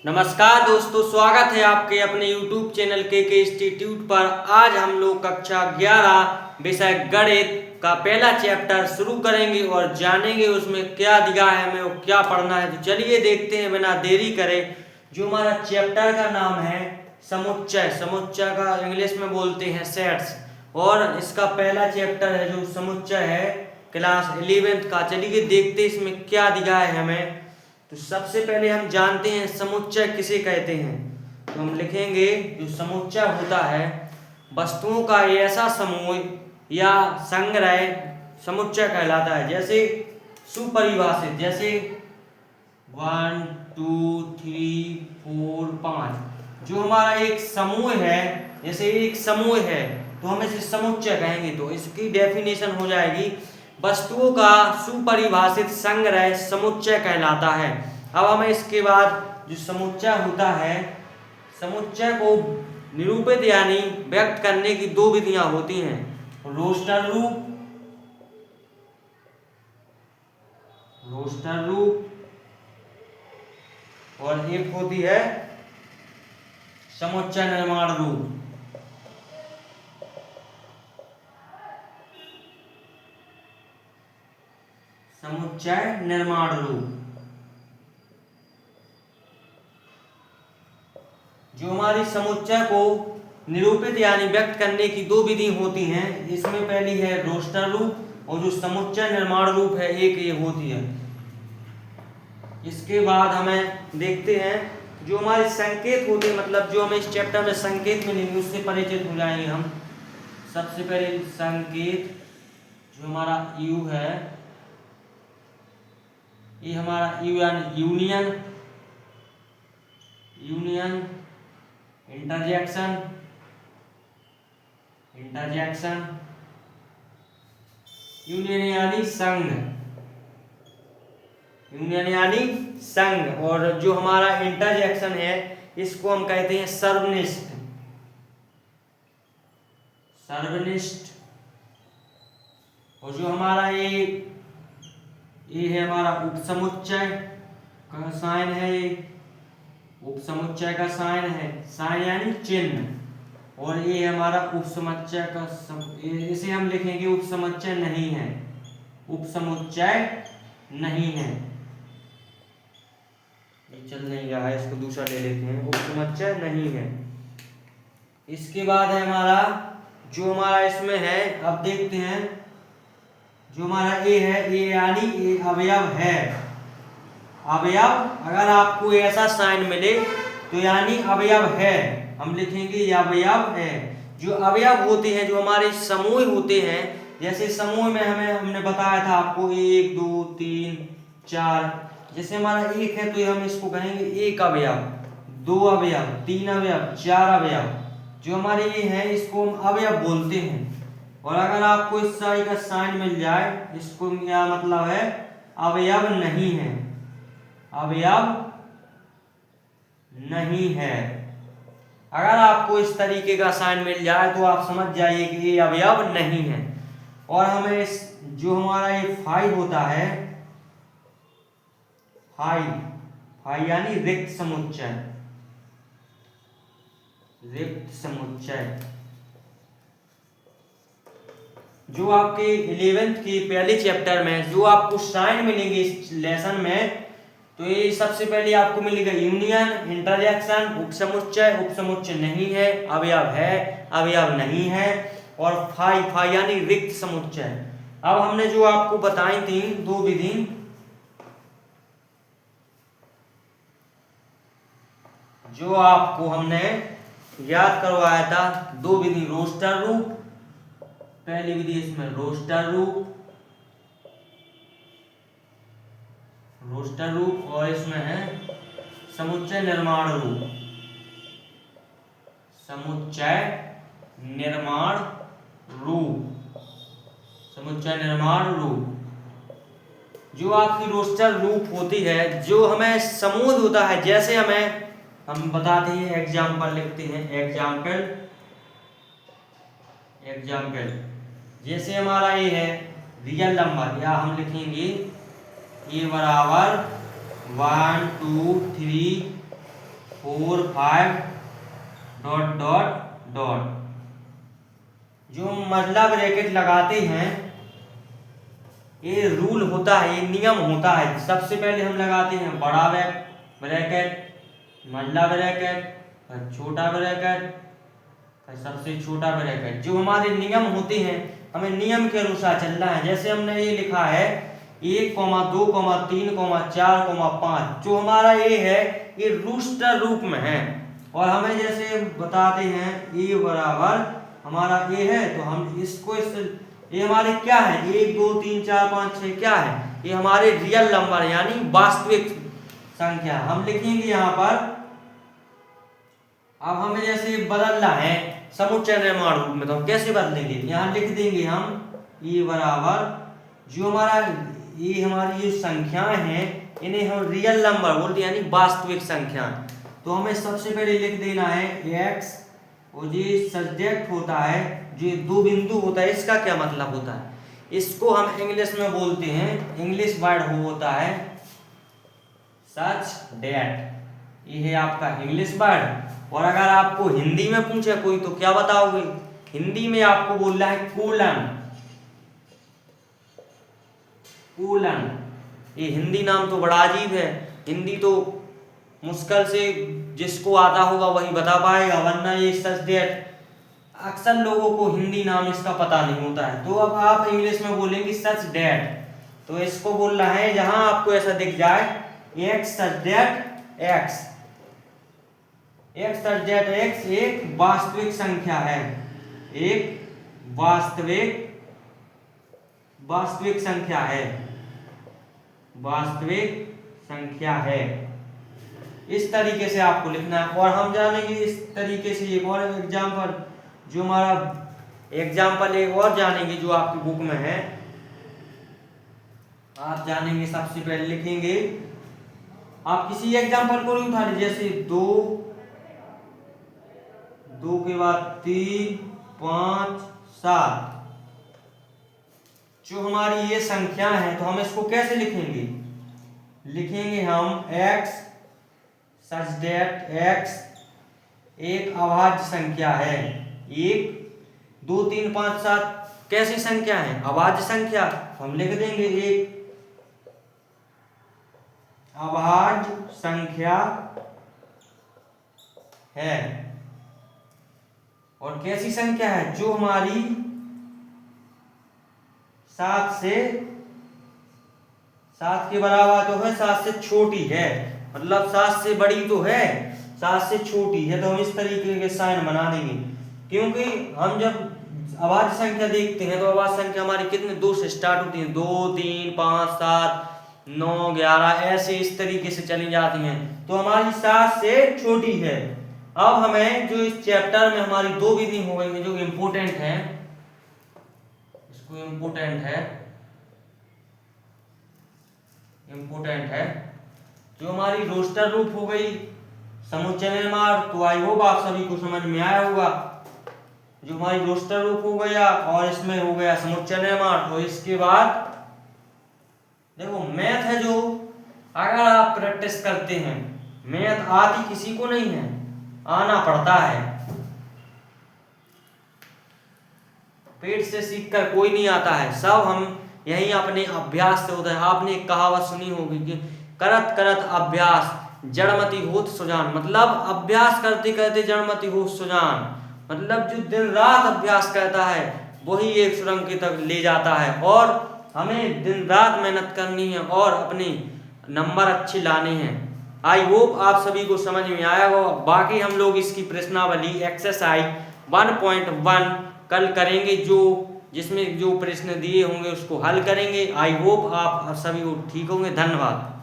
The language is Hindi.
नमस्कार दोस्तों, स्वागत है आपके अपने YouTube चैनल के इंस्टीट्यूट पर। आज हम लोग कक्षा 11 विषय गणित का पहला चैप्टर शुरू करेंगे और जानेंगे उसमें क्या दिया है, हमें वो क्या पढ़ना है। तो चलिए देखते हैं बिना देरी करे। जो हमारा चैप्टर का नाम है समुच्चय, समुच्चय का इंग्लिश में बोलते हैं सेट्स, और इसका पहला चैप्टर है जो समुच्चय है क्लास 11th का। चलिए देखते हैं इसमें क्या दिया है हमें। तो सबसे पहले हम जानते हैं समुच्चय किसे कहते हैं। तो हम लिखेंगे जो समुच्चय होता है वस्तुओं का ऐसा समूह या संग्रह समुच्चय कहलाता है। जैसे सुपरिभाषित, जैसे 1 2 3 4 5, जो हमारा एक समूह है, जैसे एक समूह है तो हम इसे समुच्चय कहेंगे। तो इसकी डेफिनेशन हो जाएगी वस्तुओं का सुपरिभाषित संग्रह समुच्चय कहलाता है। अब हमें इसके बाद जो समुच्चय होता है, समुच्चय को निरूपित यानी व्यक्त करने की दो विधियां होती हैं, रोस्टर रूप, रोस्टर रूप, और एक होती है समुच्चय निर्माण रूप। समुच्चय निर्माण रूप जो हमारी समुच्चय को निरूपित यानी व्यक्त करने की दो विधि होती हैं। इसमें पहली है रोस्टर रूप और जो समुच्चय निर्माण रूप है एक ये होती है। इसके बाद हमें देखते हैं जो हमारे संकेत होते हैं, मतलब जो हमें इस चैप्टर में संकेत मिलेंगे उससे परिचित हो जाएंगे हम। सबसे पहले संकेत जो हमारा यू है, ये हमारा यू यानी union, union, interjection, interjection, union यानी संघ, यूनियन यानी संघ, और जो हमारा इंटरजेक्शन है इसको हम कहते हैं सर्वनिष्ठ, सर्वनिष्ठ। और जो हमारा ये है हमारा उपसमुच्चय का साइन है, ये उपसमुच्चय का साइन है, साइन यानी चिन्ह। और ये हमारा उपसमुच्चय का इसे हम लिखेंगे उपसमुच्चय नहीं है, उपसमुच्चय नहीं है, ये चल नहीं रहा है, इसको दूसरा ले लेते हैं, उपसमुच्चय नहीं है। इसके बाद है हमारा जो हमारा इसमें है, अब देखते हैं जो हमारा ए है, ए यानी ए अवयव है। अवयव अगर आपको ऐसा साइन मिले तो यानी अवयव है, हम लिखेंगे ये अवयव है। जो अवयव होते हैं जो हमारे समूह होते हैं, जैसे समूह में हमने बताया था आपको 1 2 3 4, जैसे हमारा एक है तो हम इसको कहेंगे एक अवयव, 2 अवयव, 3 अवयव, 4 अवयव। जो हमारे ये है इसको हम अवयव बोलते हैं। और अगर आपको इस साइड का साइन मिल जाए, इसको क्या मतलब है, अवयव नहीं है, अवयव नहीं है। अगर आपको इस तरीके का साइन मिल जाए तो आप समझ जाइए कि ये अवयव नहीं है। और हमें इस जो हमारा ये 5 होता है, 5 यानी रिक्त समुच्चय, रिक्त समुच्चय। जो आपके 11th के पहले चैप्टर में जो आपको साइन मिलेंगे इस लेसन में, तो ये सबसे पहले आपको मिलेगा यूनियन, इंटरजेक्शन, उपसमुच्चय, उपसमुच्चय नहीं है, अवयव है, अवयव नहीं है, और फाई यानी रिक्त समुच्चय। अब हमने जो आपको बताई थी दो विधि, जो आपको हमने याद करवाया था, दो विधि, रोस्टर रूप, पहली विधि इसमें रोस्टर रूप, रोस्टर रूप, और इसमें है समुच्चय निर्माण रूप, समुच्चय निर्माण रूप, समुच्चय निर्माण रूप। जो आपकी रोस्टर रूप होती है, जो हमें समूह होता है, जैसे हम बताते हैं, एग्जाम्पल लिखते हैं, एग्जाम्पल, एग्जाम्पल। जैसे हमारा ये है रियल नंबर, या हम लिखेंगे ये बराबर 1 2 3 4 5 डॉट डॉट डॉट। जो मजला ब्रैकेट लगाते हैं ये रूल होता है, ये नियम होता है। सबसे पहले हम लगाते हैं बड़ा ब्रैकेट, मजला ब्रैकेट, फिर छोटा ब्रैकेट, फिर सबसे छोटा ब्रैकेट। जो हमारे नियम होते हैं हमें नियम के अनुसार चलना है। जैसे हमने ये लिखा है 1, 2, 3, 4, 5। जो हमारा ये है ये रूस्टर रूप में है और हमें जैसे बताते हैं ए बराबर हमारा ए है तो हम इसको ये हमारे क्या है 1 2 3 4 5 6 क्या है ये हमारे रियल नंबर यानी वास्तविक संख्या हम लिखेंगे यहाँ पर। अब हमें जैसे बदलना है समुच्चय निर्माण रूप में तो हम कैसे बदलेंगे, यहाँ लिख देंगे हम ये बराबर जो हमारा ये हमारी जो संख्याएं हैं इन्हें हम रियल नंबर बोलते हैं यानी वास्तविक संख्या। तो हमें सबसे पहले लिख देना है x और ये सब्जेक्ट होता है जो 2 बिंदु होता है इसका क्या मतलब होता है, इसको हम इंग्लिश में बोलते हैं, इंग्लिश वर्ड होता है सच डेट। ये है आपका इंग्लिश वर्ड। और अगर आपको हिंदी में पूछे कोई तो क्या बताओगे, हिंदी में आपको बोलना है कोलन। कोलन ये हिंदी नाम तो बड़ा अजीब है, हिंदी तो मुश्किल से जिसको आता होगा वही बता पाएगा, वरना ये सच डेट अक्सर लोगों को हिंदी नाम इसका पता नहीं होता है। तो अब आप इंग्लिश में बोलेंगे सच डेट। तो इसको बोलना है जहां आपको ऐसा दिख जाए एक्स सच डेट एक्स, एक्स सच डेट एक्स एक वास्तविक संख्या है, एक वास्तविक संख्या है, वास्तविक संख्या है। इस तरीके से आपको लिखना है। और हम जानेंगे इस तरीके से एक और एग्जाम्पल, जो हमारा एग्जाम्पल एक और जानेंगे जो आपकी बुक में है। आप जानेंगे सबसे पहले लिखेंगे, आप किसी एग्जाम्पल को नहीं उठा लीजिए, जैसे 2 के बाद 3 5 7। जो हमारी ये संख्या है तो हम इसको कैसे लिखेंगे, लिखेंगे हम x सच डेट x एक अभाज्य संख्या है। 1 2 3 5 7 कैसी संख्या है, अभाज्य संख्या। हम लिख देंगे एक अभाज्य संख्या है। और कैसी संख्या है, जो हमारी 7 के बराबर तो है, 7 से छोटी है, मतलब 7 से बड़ी तो है, 7 से छोटी है। तो हम इस तरीके के साइन बना देंगे, क्योंकि हम जब अभाज्य संख्या देखते हैं तो अभाज्य संख्या हमारी कितने 2 से स्टार्ट होती है, 2 3 5 7 9 11 ऐसे इस तरीके से चली जाती हैं। तो हमारी 7 से छोटी है। अब हमें जो इस चैप्टर में हमारी 2 विधि हो गई है जो इम्पोर्टेंट है, इसको इम्पोर्टेंट है जो हमारी रोस्टर रूप हो गई, समुच्चय निर्माण, तो आई होप आप सभी को समझ में आया होगा। जो हमारी रोस्टर रूप हो गया और इसमें हो गया समुच्चय निर्माण। तो इसके बाद देखो मैथ है, जो अगर आप प्रैक्टिस करते हैं, मैथ आती किसी को नहीं है, आना पड़ता है, पेट से सीखकर कोई नहीं आता है, सब हम यही अपने अभ्यास से होता है। आपने एक कहावत सुनी होगी कि करत करत अभ्यास जड़मति होत सुजान, मतलब अभ्यास करते करते जड़मति होत सुजान, मतलब जो दिन रात अभ्यास करता है वही एक सुरंग तक ले जाता है। और हमें दिन रात मेहनत करनी है और अपने नंबर अच्छे लाने हैं। आई होप आप सभी को समझ में आया होगा। बाकी हम लोग इसकी प्रश्नावली एक्सरसाइज 1.1 कल करेंगे, जिसमें जो प्रश्न दिए होंगे उसको हल करेंगे। आई होप आप सभी को ठीक होंगे। धन्यवाद।